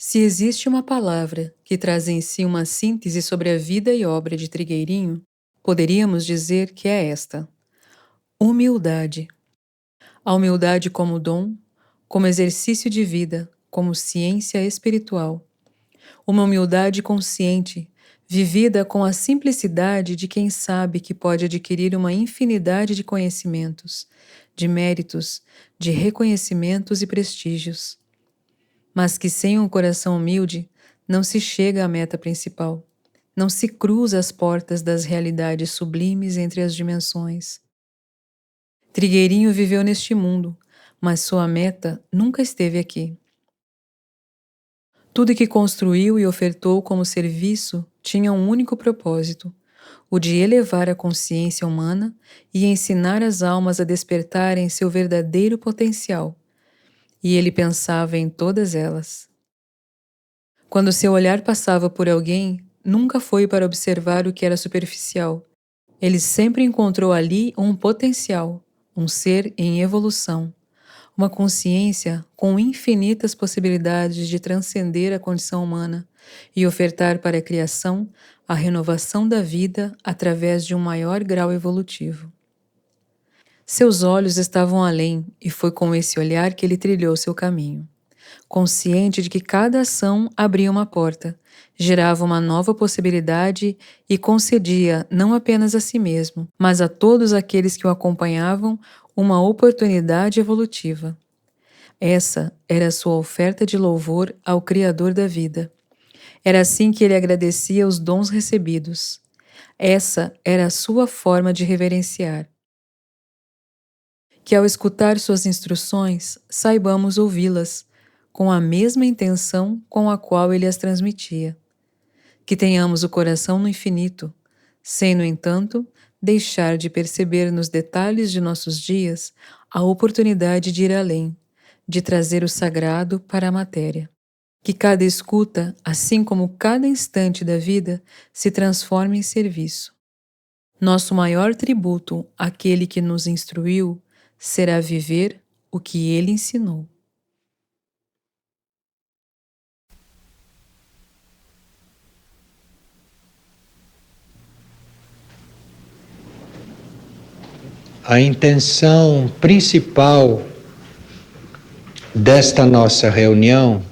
Se existe uma palavra que traz em si uma síntese sobre a vida e obra de Trigueirinho, poderíamos dizer que é esta: humildade. A humildade como dom, como exercício de vida, como ciência espiritual. Uma humildade consciente, vivida com a simplicidade de quem sabe que pode adquirir uma infinidade de conhecimentos, de méritos, de reconhecimentos e prestígios. Mas que sem um coração humilde não se chega à meta principal, não se cruza as portas das realidades sublimes entre as dimensões. Trigueirinho viveu neste mundo, mas sua meta nunca esteve aqui. Tudo que construiu e ofertou como serviço tinha um único propósito, o de elevar a consciência humana e ensinar as almas a despertarem seu verdadeiro potencial. E ele pensava em todas elas. Quando seu olhar passava por alguém, nunca foi para observar o que era superficial. Ele sempre encontrou ali um potencial, um ser em evolução, uma consciência com infinitas possibilidades de transcender a condição humana e ofertar para a criação a renovação da vida através de um maior grau evolutivo. Seus olhos estavam além e foi com esse olhar que ele trilhou seu caminho. Consciente de que cada ação abria uma porta, gerava uma nova possibilidade e concedia não apenas a si mesmo, mas a todos aqueles que o acompanhavam uma oportunidade evolutiva. Essa era a sua oferta de louvor ao Criador da vida. Era assim que ele agradecia os dons recebidos. Essa era a sua forma de reverenciar. Que ao escutar suas instruções, saibamos ouvi-las, com a mesma intenção com a qual ele as transmitia. Que tenhamos o coração no infinito, sem, no entanto, deixar de perceber nos detalhes de nossos dias a oportunidade de ir além, de trazer o sagrado para a matéria. Que cada escuta, assim como cada instante da vida, se transforme em serviço. Nosso maior tributo àquele que nos instruiu será viver o que ele ensinou. A intenção principal desta nossa reunião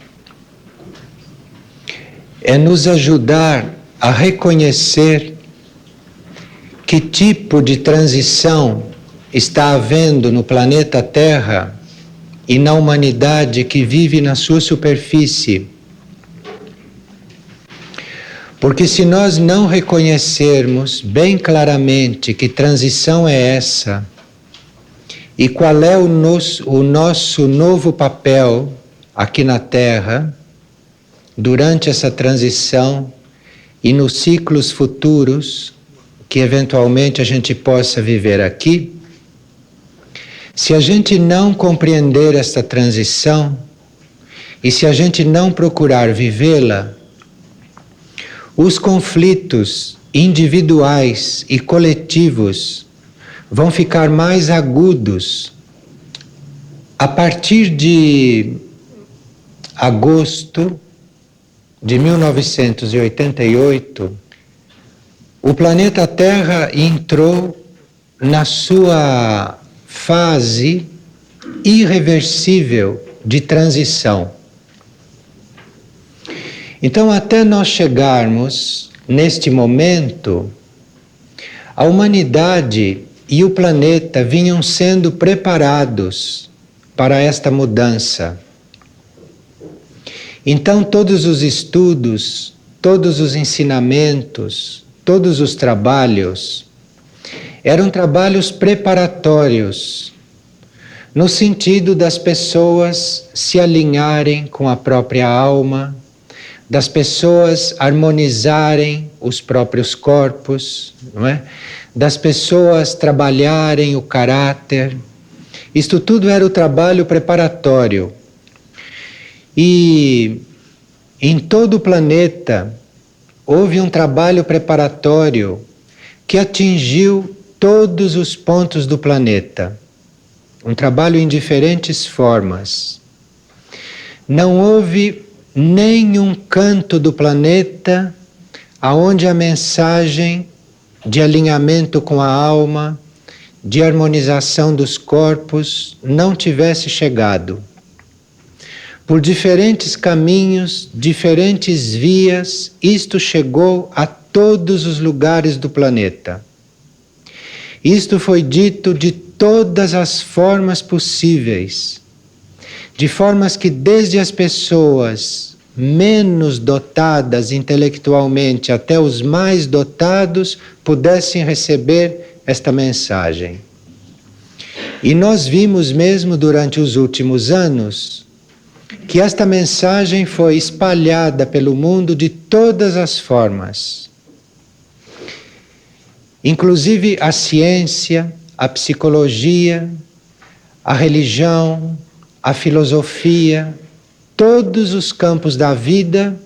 é nos ajudar a reconhecer que tipo de transição está havendo no planeta Terra e na humanidade que vive na sua superfície. Porque se nós não reconhecermos bem claramente que transição é essa e qual é o nosso novo papel aqui na Terra, durante essa transição e nos ciclos futuros que eventualmente a gente possa viver aqui, se a gente não compreender esta transição e se a gente não procurar vivê-la, os conflitos individuais e coletivos vão ficar mais agudos. A partir de agosto de 1988, o planeta Terra entrou na sua fase irreversível de transição. Então, até nós chegarmos neste momento, a humanidade e o planeta vinham sendo preparados para esta mudança. Então, todos os estudos, todos os ensinamentos, todos os trabalhos eram trabalhos preparatórios, no sentido das pessoas se alinharem com a própria alma, das pessoas harmonizarem os próprios corpos, não é? Das pessoas trabalharem o caráter. Isto tudo era o trabalho preparatório. E em todo o planeta houve um trabalho preparatório que atingiu todos os pontos do planeta. Um trabalho em diferentes formas. Não houve nenhum canto do planeta aonde a mensagem de alinhamento com a alma, de harmonização dos corpos, não tivesse chegado. Por diferentes caminhos, diferentes vias, isto chegou a todos os lugares do planeta. Isto foi dito de todas as formas possíveis, de formas que desde as pessoas menos dotadas intelectualmente até os mais dotados pudessem receber esta mensagem. E nós vimos mesmo durante os últimos anos que esta mensagem foi espalhada pelo mundo de todas as formas. Inclusive a ciência, a psicologia, a religião, a filosofia, todos os campos da vida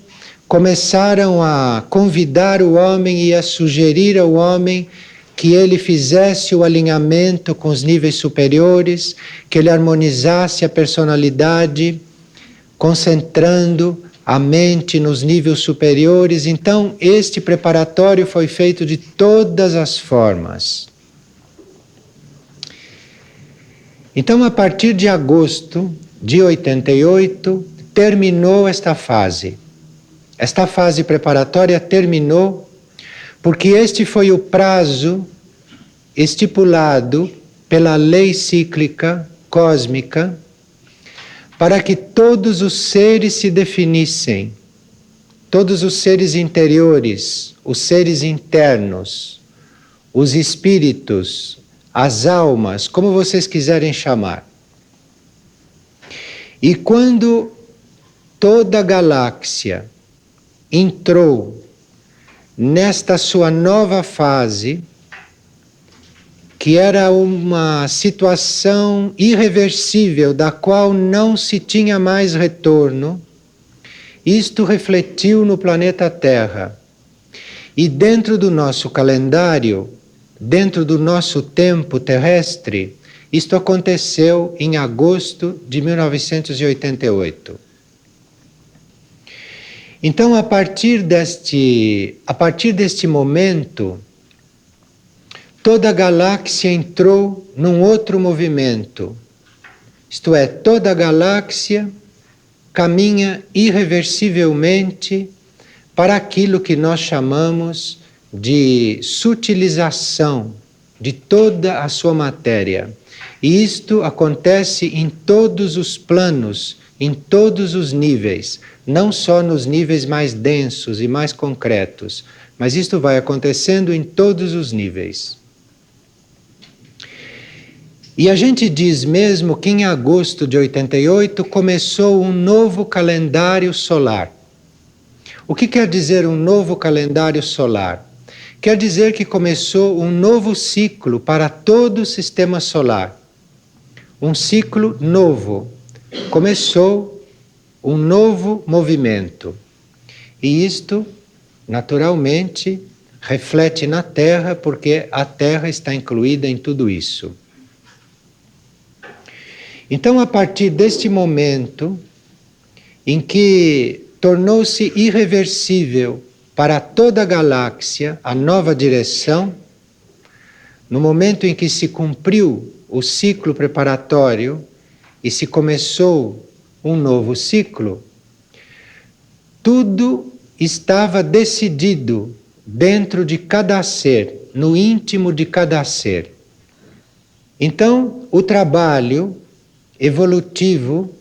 começaram a convidar o homem e a sugerir ao homem que ele fizesse o alinhamento com os níveis superiores, que ele harmonizasse a personalidade, concentrando a mente nos níveis superiores. Então, este preparatório foi feito de todas as formas. Então, a partir de agosto de 88, terminou esta fase. Esta fase preparatória terminou porque este foi o prazo estipulado pela lei cíclica cósmica para que todos os seres se definissem, todos os seres interiores, os seres internos, os espíritos, as almas, como vocês quiserem chamar. E quando toda a galáxia entrou nesta sua nova fase, que era uma situação irreversível, da qual não se tinha mais retorno, isto refletiu no planeta Terra. E dentro do nosso calendário, dentro do nosso tempo terrestre, isto aconteceu em agosto de 1988. Então, a partir deste momento, toda a galáxia entrou num outro movimento. Isto é, toda a galáxia caminha irreversivelmente para aquilo que nós chamamos de sutilização de toda a sua matéria. E isto acontece em todos os planos, em todos os níveis, não só nos níveis mais densos e mais concretos, mas isto vai acontecendo em todos os níveis. E a gente diz mesmo que em agosto de 88 começou um novo calendário solar. O que quer dizer um novo calendário solar? Quer dizer que começou um novo ciclo para todo o sistema solar. Um ciclo novo. Começou um novo movimento. E isto, naturalmente, reflete na Terra, porque a Terra está incluída em tudo isso. Então, a partir deste momento, em que tornou-se irreversível para toda a galáxia a nova direção, no momento em que se cumpriu o ciclo preparatório e se começou um novo ciclo, tudo estava decidido dentro de cada ser, no íntimo de cada ser. Então, o trabalho evolutivo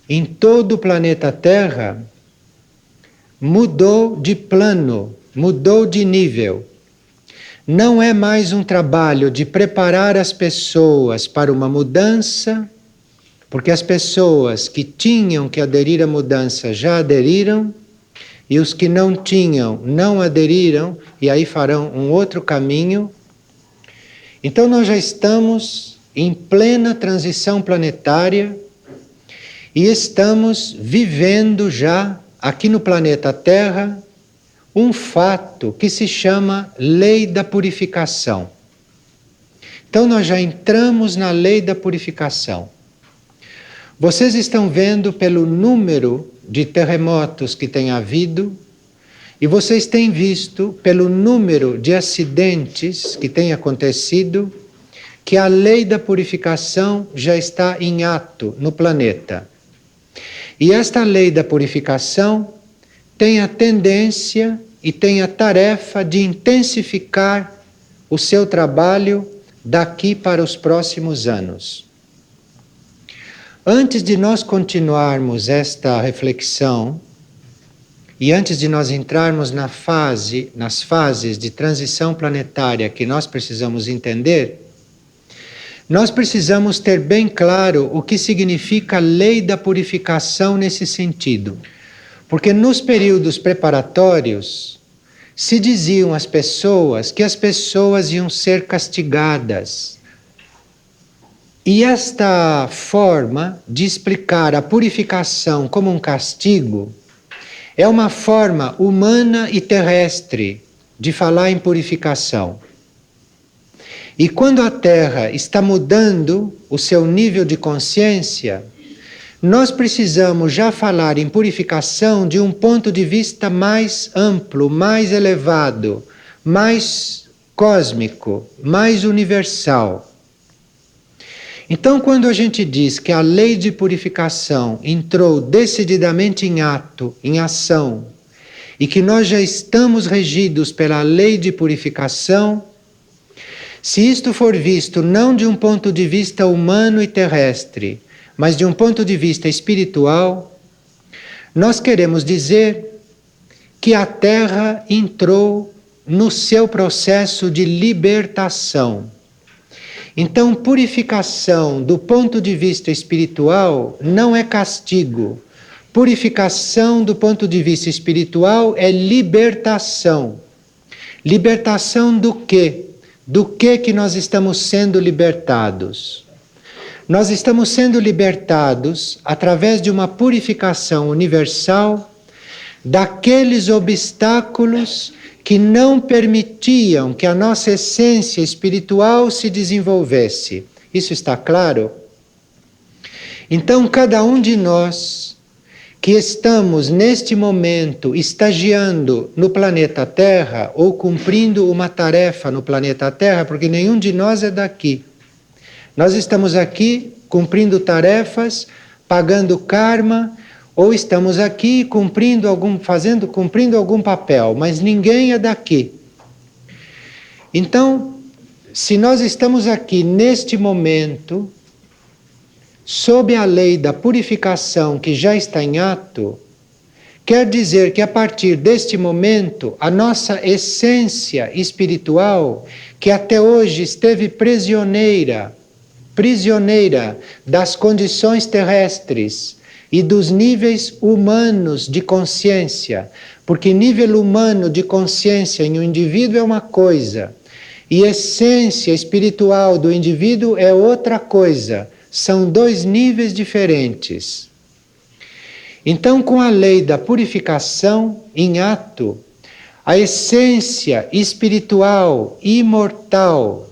em todo o planeta Terra mudou de plano, mudou de nível. Não é mais um trabalho de preparar as pessoas para uma mudança, porque as pessoas que tinham que aderir à mudança já aderiram, e os que não tinham não aderiram, e aí farão um outro caminho. Então nós já estamos em plena transição planetária e estamos vivendo já aqui no planeta Terra um fato que se chama lei da purificação. Então nós já entramos na lei da purificação. Vocês estão vendo pelo número de terremotos que tem havido, e vocês têm visto, pelo número de acidentes que tem acontecido, que a lei da purificação já está em ato no planeta. E esta lei da purificação tem a tendência e tem a tarefa de intensificar o seu trabalho daqui para os próximos anos. Antes de nós continuarmos esta reflexão, e antes de nós entrarmos nas fases de transição planetária que nós precisamos entender, nós precisamos ter bem claro o que significa a lei da purificação nesse sentido. Porque nos períodos preparatórios se diziam às pessoas que as pessoas iam ser castigadas. E esta forma de explicar a purificação como um castigo é uma forma humana e terrestre de falar em purificação. E quando a Terra está mudando o seu nível de consciência, nós precisamos já falar em purificação de um ponto de vista mais amplo, mais elevado, mais cósmico, mais universal. Então, quando a gente diz que a lei de purificação entrou decididamente em ato, em ação, e que nós já estamos regidos pela lei de purificação, se isto for visto não de um ponto de vista humano e terrestre, mas de um ponto de vista espiritual, nós queremos dizer que a Terra entrou no seu processo de libertação. Então, purificação do ponto de vista espiritual não é castigo. Purificação do ponto de vista espiritual é libertação. Libertação do quê? Do que nós estamos sendo libertados? Nós estamos sendo libertados através de uma purificação universal daqueles obstáculos que não permitiam que a nossa essência espiritual se desenvolvesse. Isso está claro? Então, cada um de nós que estamos neste momento estagiando no planeta Terra ou cumprindo uma tarefa no planeta Terra, porque nenhum de nós é daqui. Nós estamos aqui cumprindo tarefas, pagando karma, ou estamos aqui cumprindo algum papel, mas ninguém é daqui. Então, se nós estamos aqui neste momento, sob a lei da purificação que já está em ato, quer dizer que a partir deste momento, a nossa essência espiritual, que até hoje esteve prisioneira das condições terrestres e dos níveis humanos de consciência, porque nível humano de consciência em um indivíduo é uma coisa, e essência espiritual do indivíduo é outra coisa. São dois níveis diferentes. Então, com a lei da purificação em ato, a essência espiritual imortal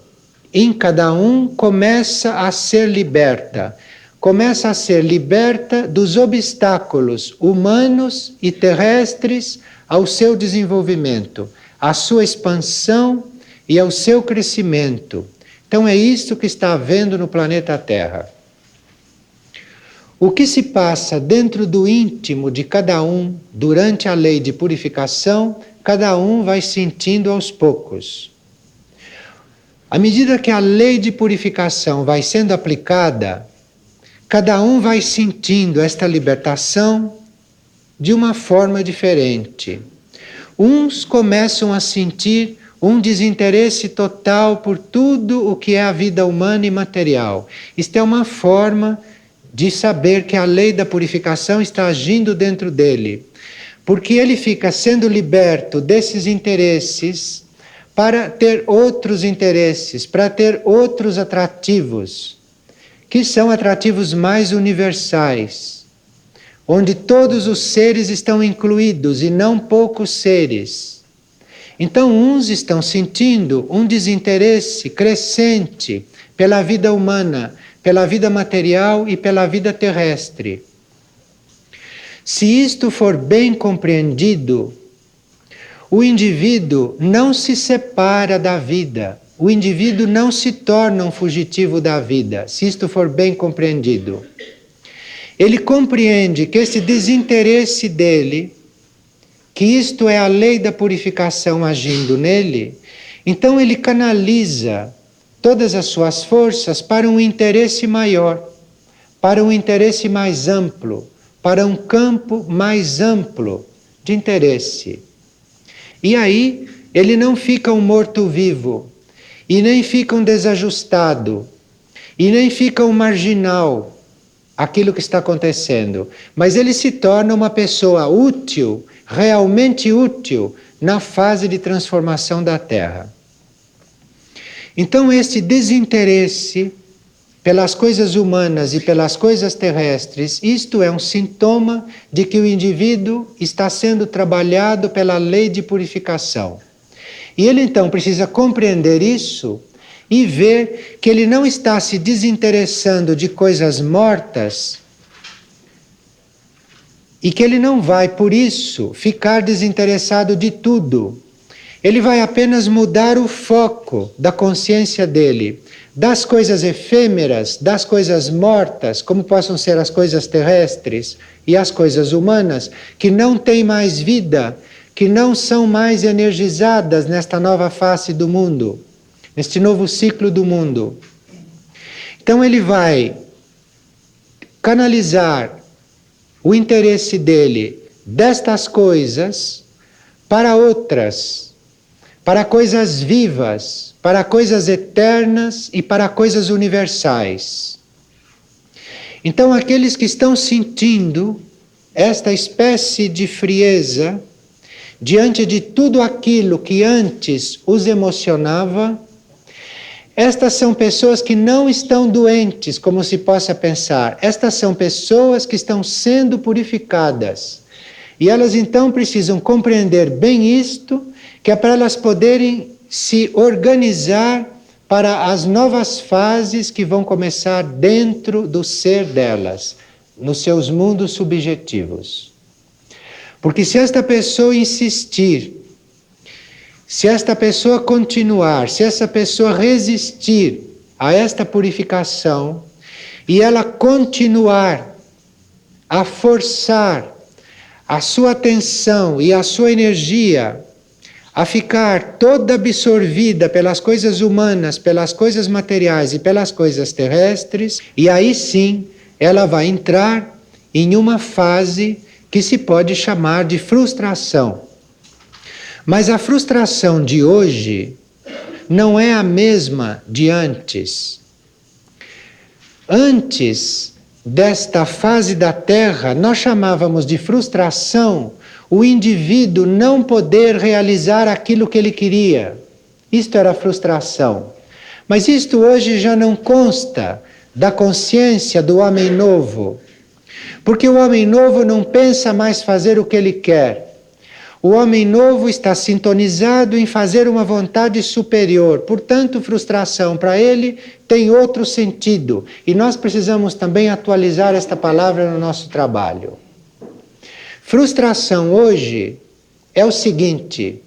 em cada um começa a ser liberta. Começa a ser liberta dos obstáculos humanos e terrestres ao seu desenvolvimento, à sua expansão e ao seu crescimento. Então é isso que está havendo no planeta Terra. O que se passa dentro do íntimo de cada um durante a lei de purificação, cada um vai sentindo aos poucos. À medida que a lei de purificação vai sendo aplicada, cada um vai sentindo esta libertação de uma forma diferente. Uns começam a sentir um desinteresse total por tudo o que é a vida humana e material. Isto é uma forma de saber que a lei da purificação está agindo dentro dele, porque ele fica sendo liberto desses interesses para ter outros interesses, para ter outros atrativos, que são atrativos mais universais, onde todos os seres estão incluídos e não poucos seres. Então, uns estão sentindo um desinteresse crescente pela vida humana, pela vida material e pela vida terrestre. Se isto for bem compreendido, o indivíduo não se separa da vida, o indivíduo não se torna um fugitivo da vida, se isto for bem compreendido. Ele compreende que esse desinteresse dele, que isto é a lei da purificação agindo nele, então ele canaliza todas as suas forças para um interesse maior, para um interesse mais amplo, para um campo mais amplo de interesse. E aí ele não fica um morto-vivo, e nem fica um desajustado, e nem fica um marginal, aquilo que está acontecendo, mas ele se torna uma pessoa útil, realmente útil, na fase de transformação da Terra. Então este desinteresse pelas coisas humanas e pelas coisas terrestres, isto é um sintoma de que o indivíduo está sendo trabalhado pela lei de purificação. E ele então precisa compreender isso e ver que ele não está se desinteressando de coisas mortas e que ele não vai, por isso, ficar desinteressado de tudo. Ele vai apenas mudar o foco da consciência dele, das coisas efêmeras, das coisas mortas, como possam ser as coisas terrestres e as coisas humanas, que não têm mais vida, que não são mais energizadas nesta nova face do mundo, neste novo ciclo do mundo. Então ele vai canalizar o interesse dele destas coisas para outras, para coisas vivas, para coisas eternas e para coisas universais. Então aqueles que estão sentindo esta espécie de frieza diante de tudo aquilo que antes os emocionava, estas são pessoas que não estão doentes, como se possa pensar. Estas são pessoas que estão sendo purificadas. E elas então precisam compreender bem isto, que é para elas poderem se organizar para as novas fases que vão começar dentro do ser delas, nos seus mundos subjetivos. Porque se esta pessoa insistir, se esta pessoa continuar, se essa pessoa resistir a esta purificação e ela continuar a forçar a sua atenção e a sua energia a ficar toda absorvida pelas coisas humanas, pelas coisas materiais e pelas coisas terrestres, e aí sim ela vai entrar em uma fase que se pode chamar de frustração. Mas a frustração de hoje não é a mesma de antes. Antes desta fase da Terra, nós chamávamos de frustração o indivíduo não poder realizar aquilo que ele queria. Isto era frustração. Mas isto hoje já não consta da consciência do homem novo. Porque o homem novo não pensa mais fazer o que ele quer. O homem novo está sintonizado em fazer uma vontade superior. Portanto, frustração para ele tem outro sentido. E nós precisamos também atualizar esta palavra no nosso trabalho. Frustração hoje é o seguinte: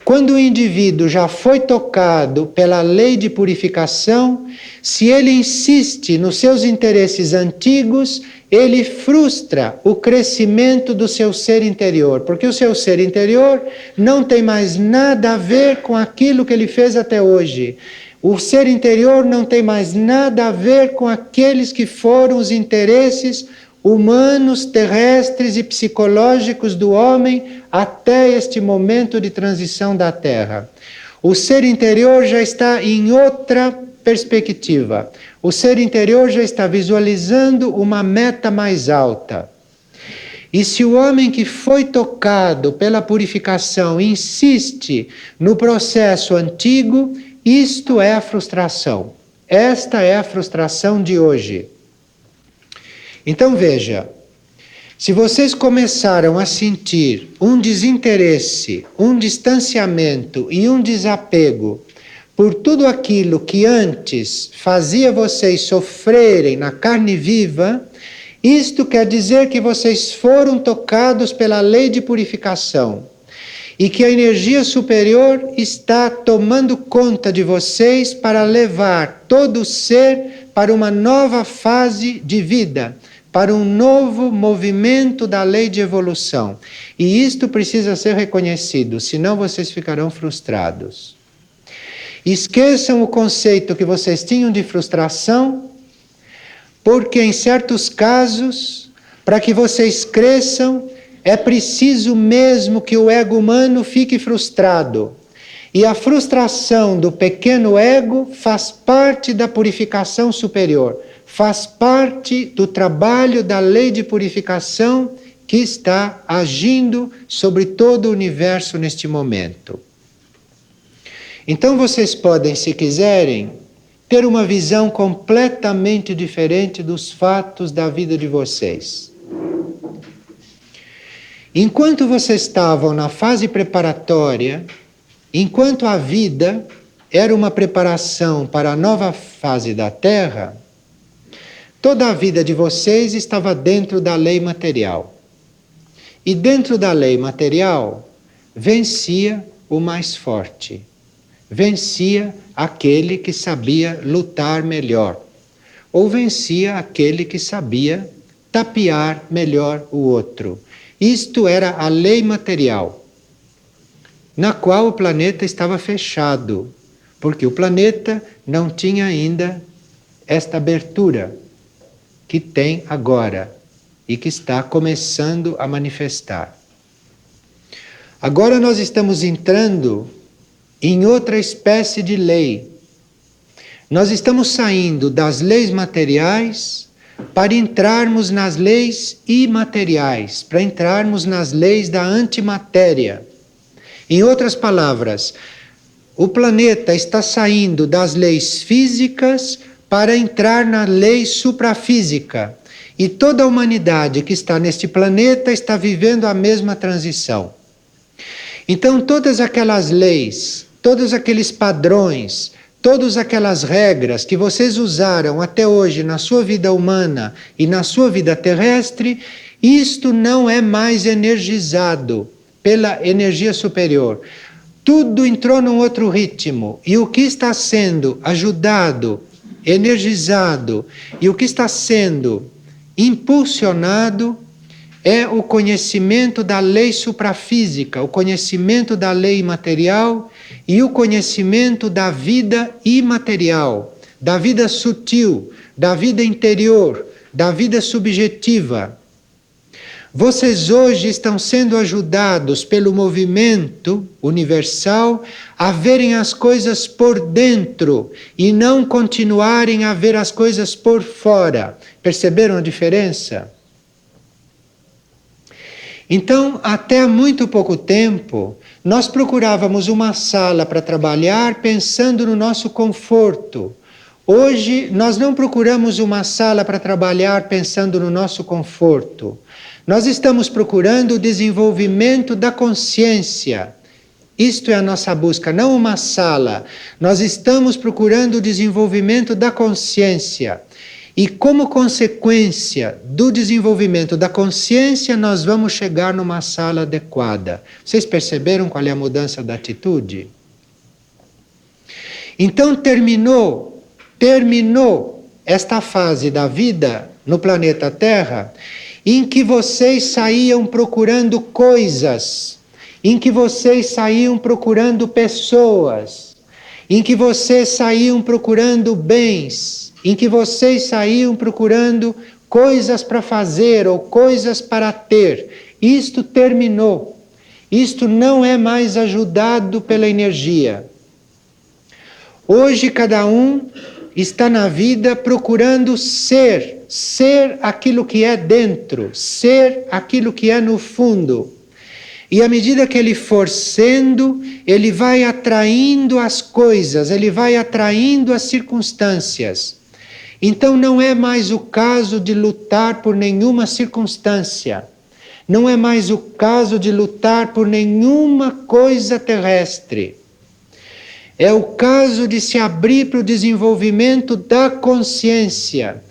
quando o indivíduo já foi tocado pela lei de purificação, se ele insiste nos seus interesses antigos, ele frustra o crescimento do seu ser interior, porque o seu ser interior não tem mais nada a ver com aquilo que ele fez até hoje. O ser interior não tem mais nada a ver com aqueles que foram os interesses humanos, terrestres e psicológicos do homem até este momento de transição da Terra. O ser interior já está em outra perspectiva. O ser interior já está visualizando uma meta mais alta. E se o homem que foi tocado pela purificação insiste no processo antigo, isto é a frustração. Esta é a frustração de hoje. Então veja, se vocês começaram a sentir um desinteresse, um distanciamento e um desapego por tudo aquilo que antes fazia vocês sofrerem na carne viva, Isto quer dizer que vocês foram tocados pela lei de purificação e que a energia superior está tomando conta de vocês para levar todo o ser para uma nova fase de vida, para um novo movimento da lei de evolução. E isto precisa ser reconhecido, senão vocês ficarão frustrados. Esqueçam o conceito que vocês tinham de frustração, porque em certos casos, para que vocês cresçam, é preciso mesmo que o ego humano fique frustrado. E a frustração do pequeno ego faz parte da purificação superior, faz parte do trabalho da lei de purificação que está agindo sobre todo o universo neste momento. Então vocês podem, se quiserem, ter uma visão completamente diferente dos fatos da vida de vocês. Enquanto vocês estavam na fase preparatória, enquanto a vida era uma preparação para a nova fase da Terra, toda a vida de vocês estava dentro da lei material. E dentro da lei material, vencia o mais forte. Vencia aquele que sabia lutar melhor. Ou vencia aquele que sabia tapear melhor o outro. Isto era a lei material, na qual o planeta estava fechado, porque o planeta não tinha ainda esta abertura que tem agora e que está começando a manifestar. Agora nós estamos entrando em outra espécie de lei. Nós estamos saindo das leis materiais para entrarmos nas leis imateriais, para entrarmos nas leis da antimatéria. Em outras palavras, o planeta está saindo das leis físicas para entrar na lei suprafísica. E toda a humanidade que está neste planeta está vivendo a mesma transição. Então, todas aquelas leis, todos aqueles padrões, todas aquelas regras que vocês usaram até hoje na sua vida humana e na sua vida terrestre, isto não é mais energizado pela energia superior. Tudo entrou num outro ritmo. E o que está sendo ajudado, energizado, e o que está sendo impulsionado é o conhecimento da lei suprafísica, o conhecimento da lei imaterial e o conhecimento da vida imaterial, da vida sutil, da vida interior, da vida subjetiva. Vocês hoje estão sendo ajudados pelo movimento universal a verem as coisas por dentro e não continuarem a ver as coisas por fora. Perceberam a diferença? Então, até há muito pouco tempo, nós procurávamos uma sala para trabalhar pensando no nosso conforto. Hoje, nós não procuramos uma sala para trabalhar pensando no nosso conforto. Nós estamos procurando o desenvolvimento da consciência. Isto é a nossa busca, não uma sala. Nós estamos procurando o desenvolvimento da consciência. E como consequência do desenvolvimento da consciência, nós vamos chegar numa sala adequada. Vocês perceberam qual é a mudança da atitude? Então terminou esta fase da vida no planeta Terra, em que vocês saíam procurando coisas, em que vocês saíam procurando pessoas, em que vocês saíam procurando bens, em que vocês saíam procurando coisas para fazer ou coisas para ter. Isto terminou. Isto não é mais ajudado pela energia. Hoje cada um está na vida procurando ser aquilo que é dentro, ser aquilo que é no fundo. E à medida que ele for sendo, ele vai atraindo as coisas, ele vai atraindo as circunstâncias. Então não é mais o caso de lutar por nenhuma circunstância. Não é mais o caso de lutar por nenhuma coisa terrestre. É o caso de se abrir para o desenvolvimento da consciência.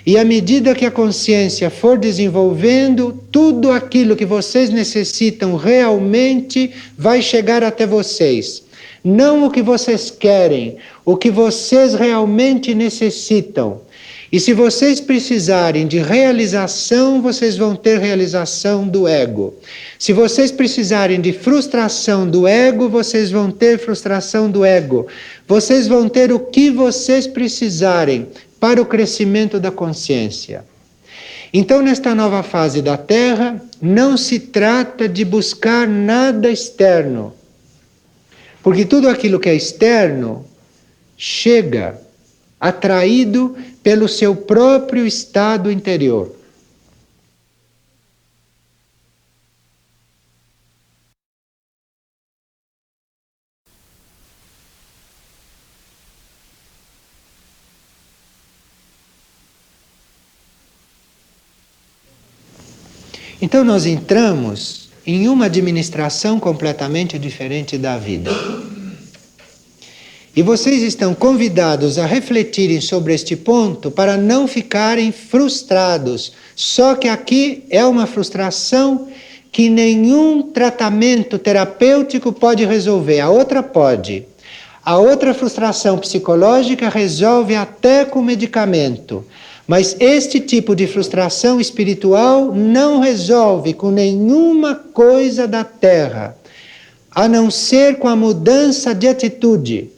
E à medida que a consciência for desenvolvendo, tudo aquilo que vocês necessitam realmente vai chegar até vocês. Não o que vocês querem, o que vocês realmente necessitam. E se vocês precisarem de realização, vocês vão ter realização do ego. Se vocês precisarem de frustração do ego, vocês vão ter frustração do ego. Vocês vão ter o que vocês precisarem para o crescimento da consciência. Então, nesta nova fase da Terra, não se trata de buscar nada externo. Porque tudo aquilo que é externo chega atraído pelo seu próprio estado interior. Então nós entramos em uma administração completamente diferente da vida. E vocês estão convidados a refletirem sobre este ponto para não ficarem frustrados. Só que aqui é uma frustração que nenhum tratamento terapêutico pode resolver. A outra pode. A outra frustração psicológica resolve até com medicamento. Mas este tipo de frustração espiritual não resolve com nenhuma coisa da Terra, a não ser com a mudança de atitude.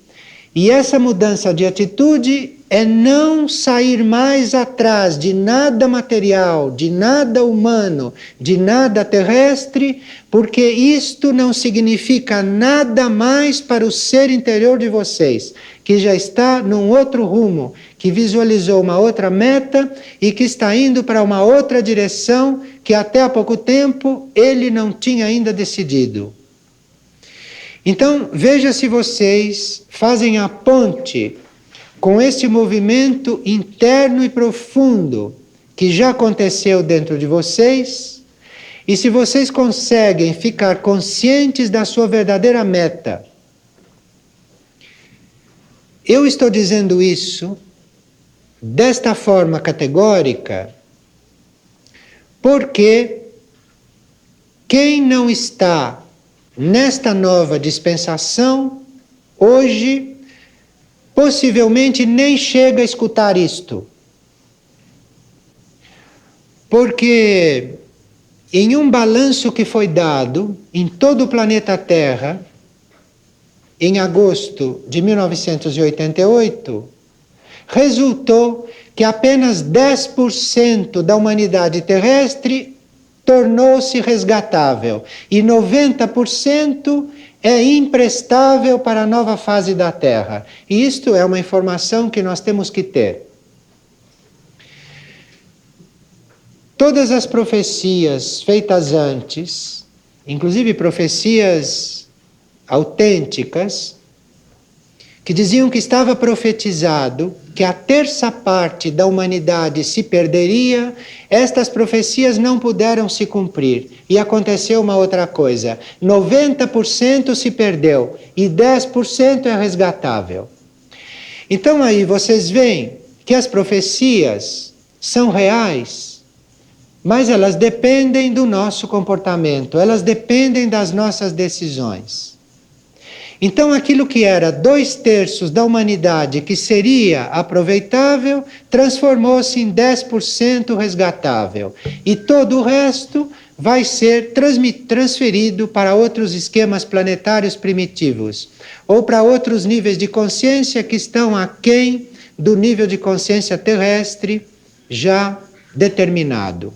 E essa mudança de atitude é não sair mais atrás de nada material, de nada humano, de nada terrestre, porque isto não significa nada mais para o ser interior de vocês, que já está num outro rumo, que visualizou uma outra meta e que está indo para uma outra direção que até há pouco tempo ele não tinha ainda decidido. Então, veja se vocês fazem a ponte com este movimento interno e profundo que já aconteceu dentro de vocês, e se vocês conseguem ficar conscientes da sua verdadeira meta. Eu estou dizendo isso desta forma categórica porque quem não está nesta nova dispensação, hoje, possivelmente nem chega a escutar isto. Porque em um balanço que foi dado em todo o planeta Terra, em agosto de 1988, resultou que apenas 10% da humanidade terrestre tornou-se resgatável e 90% é imprestável para a nova fase da Terra. E isto é uma informação que nós temos que ter. Todas as profecias feitas antes, inclusive profecias autênticas, que diziam que estava profetizado que a terça parte da humanidade se perderia, estas profecias não puderam se cumprir. E aconteceu uma outra coisa, 90% se perdeu e 10% é resgatável. Então aí vocês veem que as profecias são reais, mas elas dependem do nosso comportamento, elas dependem das nossas decisões. Então aquilo que era 2/3 da humanidade que seria aproveitável, transformou-se em 10% resgatável. E todo o resto vai ser transferido para outros esquemas planetários primitivos, ou para outros níveis de consciência que estão aquém do nível de consciência terrestre já determinado.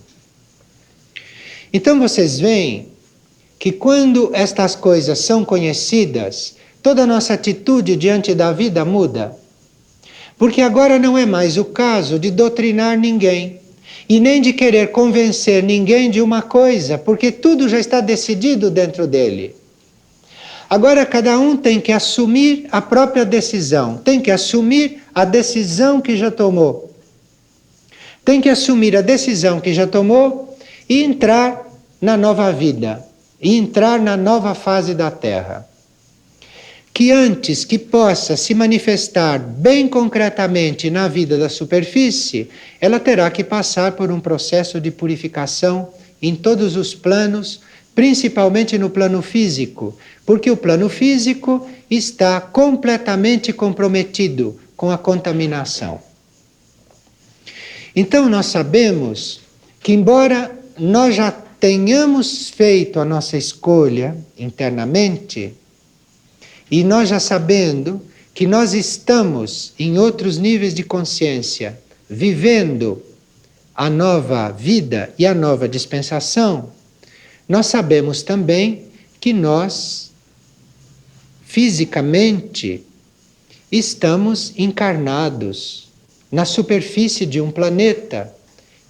Então vocês veem que quando estas coisas são conhecidas, toda a nossa atitude diante da vida muda. Porque agora não é mais o caso de doutrinar ninguém, e nem de querer convencer ninguém de uma coisa, porque tudo já está decidido dentro dele. Agora cada um tem que assumir a própria decisão, tem que assumir a decisão que já tomou. Tem que assumir a decisão que já tomou e entrar na nova vida. E entrar na nova fase da Terra. que antes que possa se manifestar bem concretamente na vida da superfície, ela terá que passar por um processo de purificação em todos os planos, principalmente no plano físico, porque o plano físico está completamente comprometido com a contaminação. Então nós sabemos que, embora nós já tenhamos feito a nossa escolha internamente, e nós já sabendo que nós estamos em outros níveis de consciência, vivendo a nova vida e a nova dispensação, nós sabemos também que nós, fisicamente, estamos encarnados na superfície de um planeta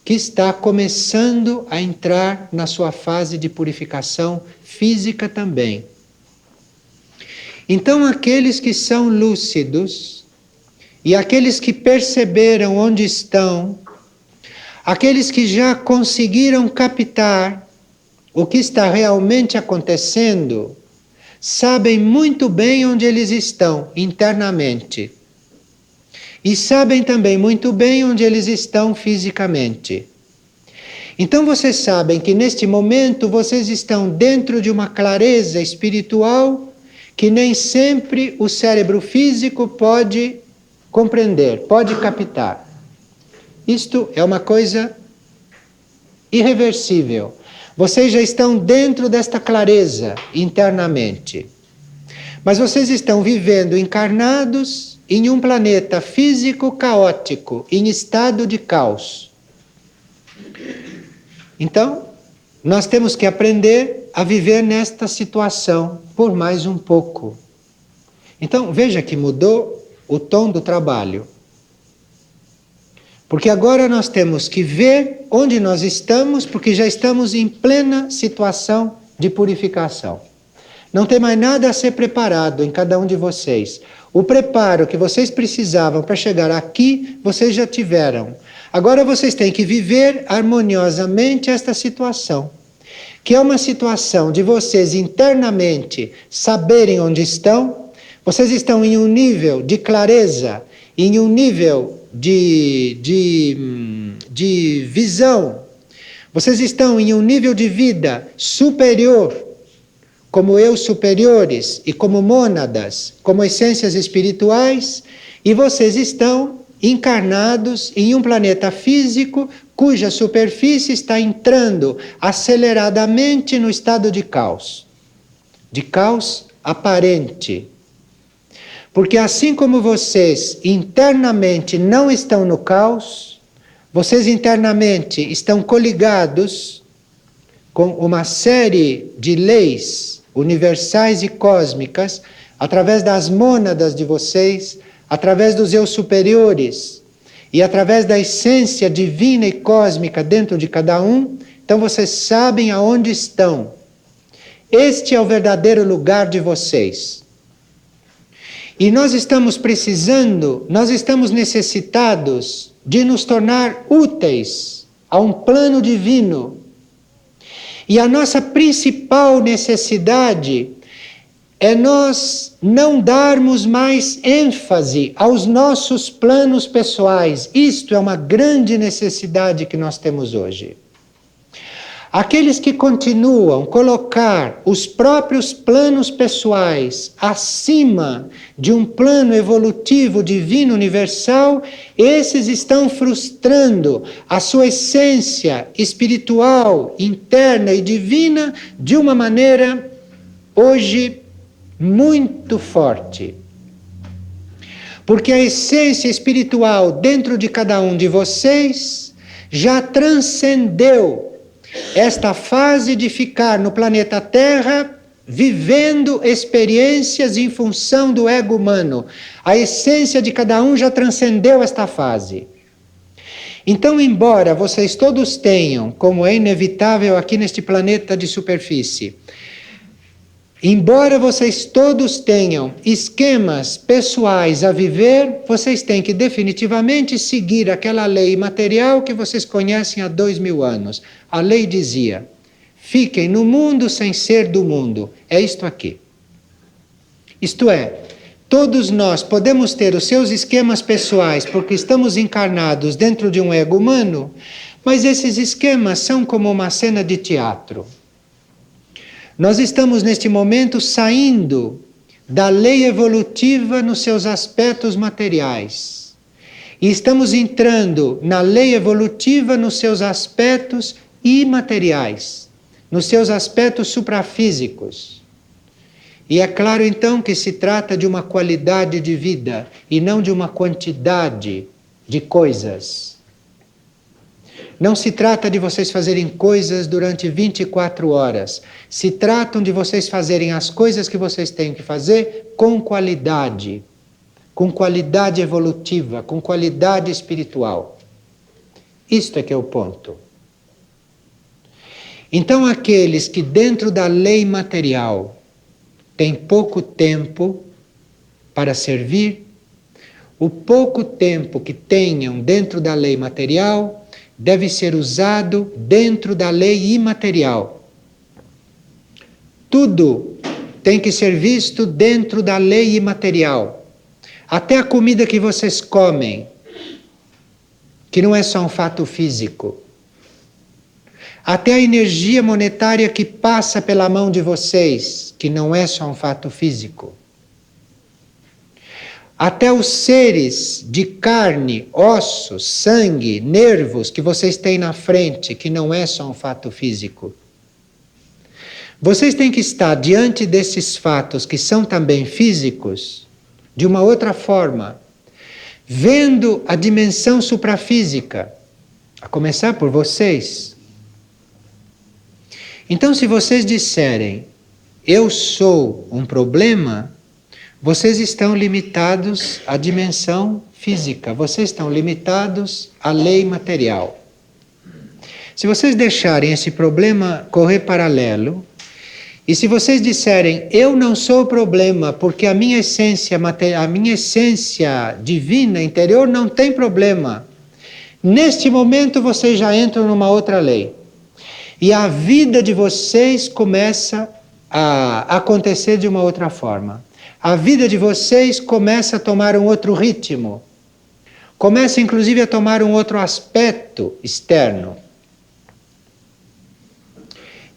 que está começando a entrar na sua fase de purificação física também. Então, aqueles que são lúcidos e aqueles que perceberam onde estão, aqueles que já conseguiram captar o que está realmente acontecendo, sabem muito bem onde eles estão internamente. E sabem também muito bem onde eles estão fisicamente. Então vocês sabem que neste momento vocês estão dentro de uma clareza espiritual que nem sempre o cérebro físico pode compreender, pode captar. Isto é uma coisa irreversível. Vocês já estão dentro desta clareza internamente. Mas vocês estão vivendo encarnados em um planeta físico caótico, em estado de caos. Então, nós temos que aprender a viver nesta situação por mais um pouco. Então, veja que mudou o tom do trabalho. Porque agora nós temos que ver onde nós estamos, porque já estamos em plena situação de purificação. Não tem mais nada a ser preparado em cada um de vocês. O preparo que vocês precisavam para chegar aqui, vocês já tiveram. Agora vocês têm que viver harmoniosamente esta situação, que é uma situação de vocês internamente saberem onde estão. Vocês estão em um nível de clareza, em um nível de visão. Vocês estão em um nível de vida superior, como eu superiores e como mônadas, como essências espirituais, e vocês estão encarnados em um planeta físico cuja superfície está entrando aceleradamente no estado de caos aparente. Porque assim como vocês internamente não estão no caos, vocês internamente estão coligados com uma série de leis universais e cósmicas, através das mônadas de vocês, através dos eu superiores e através da essência divina e cósmica dentro de cada um. Então vocês sabem aonde estão. Este é o verdadeiro lugar de vocês. E nós estamos precisando, nós estamos necessitados de nos tornar úteis a um plano divino. E a nossa principal necessidade é nós não darmos mais ênfase aos nossos planos pessoais. Isto é uma grande necessidade que nós temos hoje. Aqueles que continuam a colocar os próprios planos pessoais acima de um plano evolutivo divino universal, esses estão frustrando a sua essência espiritual, interna e divina de uma maneira hoje muito forte. Porque a essência espiritual dentro de cada um de vocês já transcendeu esta fase de ficar no planeta Terra vivendo experiências em função do ego humano. A essência de cada um já transcendeu esta fase. Então, embora vocês todos tenham, como é inevitável aqui neste planeta de superfície, embora vocês todos tenham esquemas pessoais a viver, vocês têm que definitivamente seguir aquela lei material que vocês conhecem há 2000 anos. A lei dizia: fiquem no mundo sem ser do mundo. É isto aqui. Isto é, todos nós podemos ter os seus esquemas pessoais porque estamos encarnados dentro de um ego humano, mas esses esquemas são como uma cena de teatro. Nós estamos neste momento saindo da lei evolutiva nos seus aspectos materiais e estamos entrando na lei evolutiva nos seus aspectos imateriais, nos seus aspectos suprafísicos. E é claro então que se trata de uma qualidade de vida e não de uma quantidade de coisas. Não se trata de vocês fazerem coisas durante 24 horas. Se tratam de vocês fazerem as coisas que vocês têm que fazer com qualidade evolutiva, com qualidade espiritual. Isto é que é o ponto. Então aqueles que dentro da lei material têm pouco tempo para servir, o pouco tempo que tenham dentro da lei material deve ser usado dentro da lei imaterial. Tudo tem que ser visto dentro da lei imaterial. Até a comida que vocês comem, que não é só um fato físico. Até a energia monetária que passa pela mão de vocês, que não é só um fato físico. Até os seres de carne, ossos, sangue, nervos que vocês têm na frente, que não é só um fato físico. Vocês têm que estar diante desses fatos que são também físicos, de uma outra forma, vendo a dimensão suprafísica, a começar por vocês. Então, se vocês disserem, eu sou um problema, vocês estão limitados à dimensão física, vocês estão limitados à lei material. Se vocês deixarem esse problema correr paralelo, e se vocês disserem, eu não sou o problema, porque a minha essência divina interior não tem problema, neste momento vocês já entram numa outra lei. E a vida de vocês começa a acontecer de uma outra forma. A vida de vocês começa a tomar um outro ritmo. Começa inclusive a tomar um outro aspecto externo.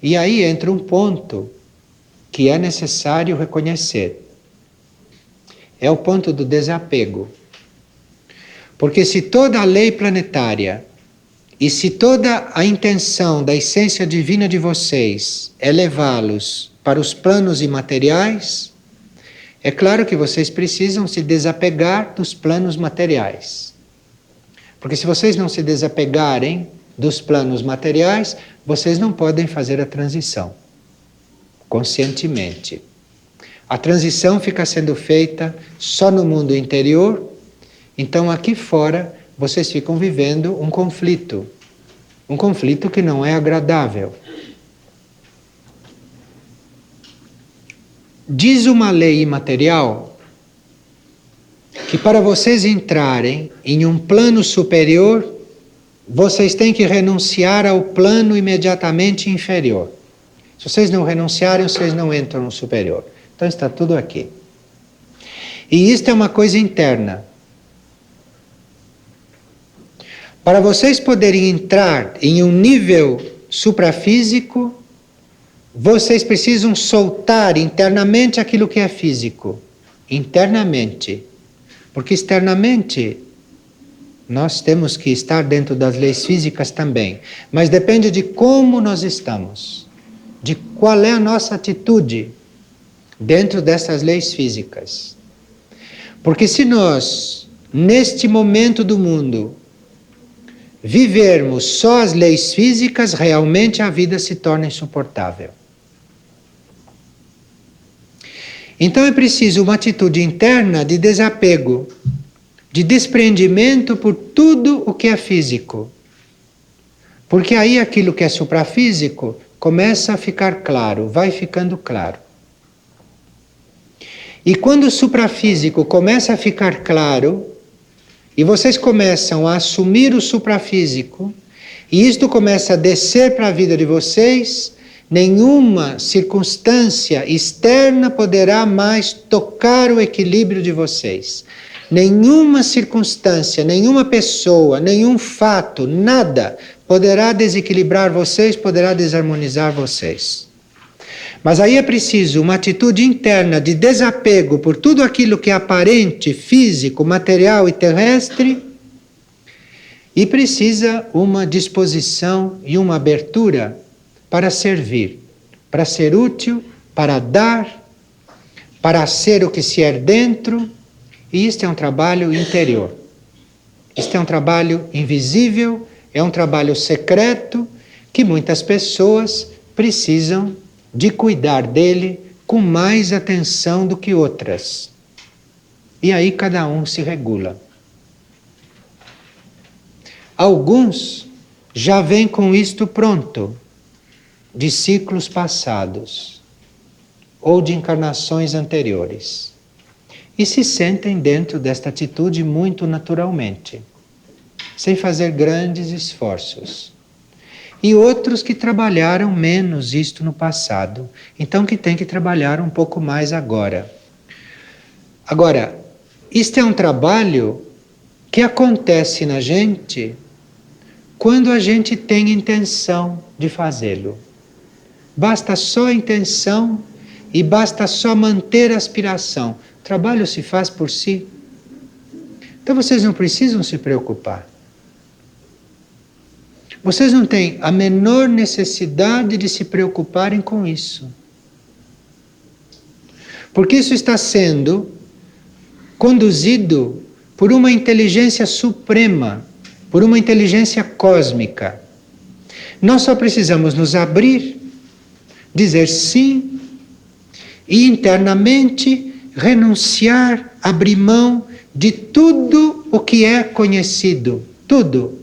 E aí entra um ponto que é necessário reconhecer. É o ponto do desapego. Porque se toda a lei planetária e se toda a intenção da essência divina de vocês é levá-los para os planos imateriais, é claro que vocês precisam se desapegar dos planos materiais. Porque se vocês não se desapegarem dos planos materiais, vocês não podem fazer a transição conscientemente. A transição fica sendo feita só no mundo interior, então aqui fora vocês ficam vivendo um conflito que não é agradável. Diz uma lei imaterial que para vocês entrarem em um plano superior, vocês têm que renunciar ao plano imediatamente inferior. Se vocês não renunciarem, vocês não entram no superior. Então está tudo aqui. E isto é uma coisa interna. Para vocês poderem entrar em um nível suprafísico, vocês precisam soltar internamente aquilo que é físico. Internamente. Porque externamente nós temos que estar dentro das leis físicas também. Mas depende de como nós estamos. De qual é a nossa atitude dentro dessas leis físicas. Porque se nós, neste momento do mundo, vivermos só as leis físicas, realmente a vida se torna insuportável. Então é preciso uma atitude interna de desapego, de desprendimento por tudo o que é físico. Porque aí aquilo que é suprafísico começa a ficar claro, vai ficando claro. E quando o suprafísico começa a ficar claro, e vocês começam a assumir o suprafísico, e isto começa a descer para a vida de vocês, nenhuma circunstância externa poderá mais tocar tocar o equilíbrio de vocês. Nenhuma circunstância, nenhuma pessoa, nenhum fato, nada poderá desequilibrar vocês, poderá desarmonizar vocês. Mas aí é preciso uma atitude interna de desapego por tudo aquilo que é aparente, físico, material e terrestre, e precisa uma disposição e uma abertura para servir, para ser útil, para dar, para ser o que se é dentro. E isto é um trabalho interior. Isto é um trabalho invisível, é um trabalho secreto, que muitas pessoas precisam de cuidar dele com mais atenção do que outras. E aí cada um se regula. Alguns já vêm com isto pronto, de ciclos passados, ou de encarnações anteriores. E se sentem dentro desta atitude muito naturalmente, sem fazer grandes esforços. E outros que trabalharam menos isto no passado, então que tem que trabalhar um pouco mais agora. Agora, isto é um trabalho que acontece na gente quando a gente tem intenção de fazê-lo. Basta só a intenção e basta só manter a aspiração. O trabalho se faz por si. Então vocês não precisam se preocupar. Vocês não têm a menor necessidade de se preocuparem com isso. Porque isso está sendo conduzido por uma inteligência suprema, por uma inteligência cósmica. Nós só precisamos nos abrir, dizer sim e internamente renunciar, abrir mão de tudo o que é conhecido. Tudo.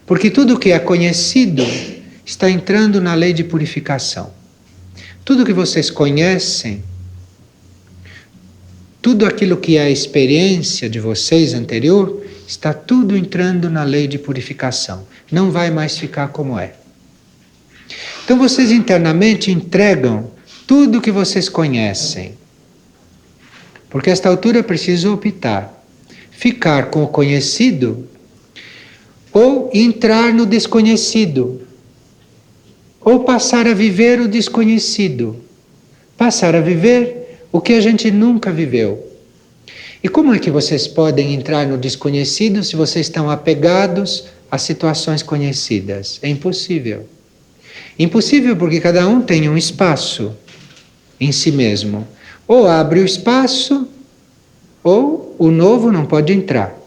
Porque tudo o que é conhecido está entrando na lei de purificação. Tudo que vocês conhecem, tudo aquilo que é a experiência de vocês anterior, está tudo entrando na lei de purificação. Não vai mais ficar como é. Então vocês internamente entregam tudo que vocês conhecem. Porque a esta altura é preciso optar. Ficar com o conhecido ou entrar no desconhecido. Ou passar a viver o desconhecido. Passar a viver o que a gente nunca viveu. E como é que vocês podem entrar no desconhecido se vocês estão apegados a situações conhecidas? É impossível. Impossível porque cada um tem um espaço em si mesmo. Ou abre o espaço, ou o novo não pode entrar.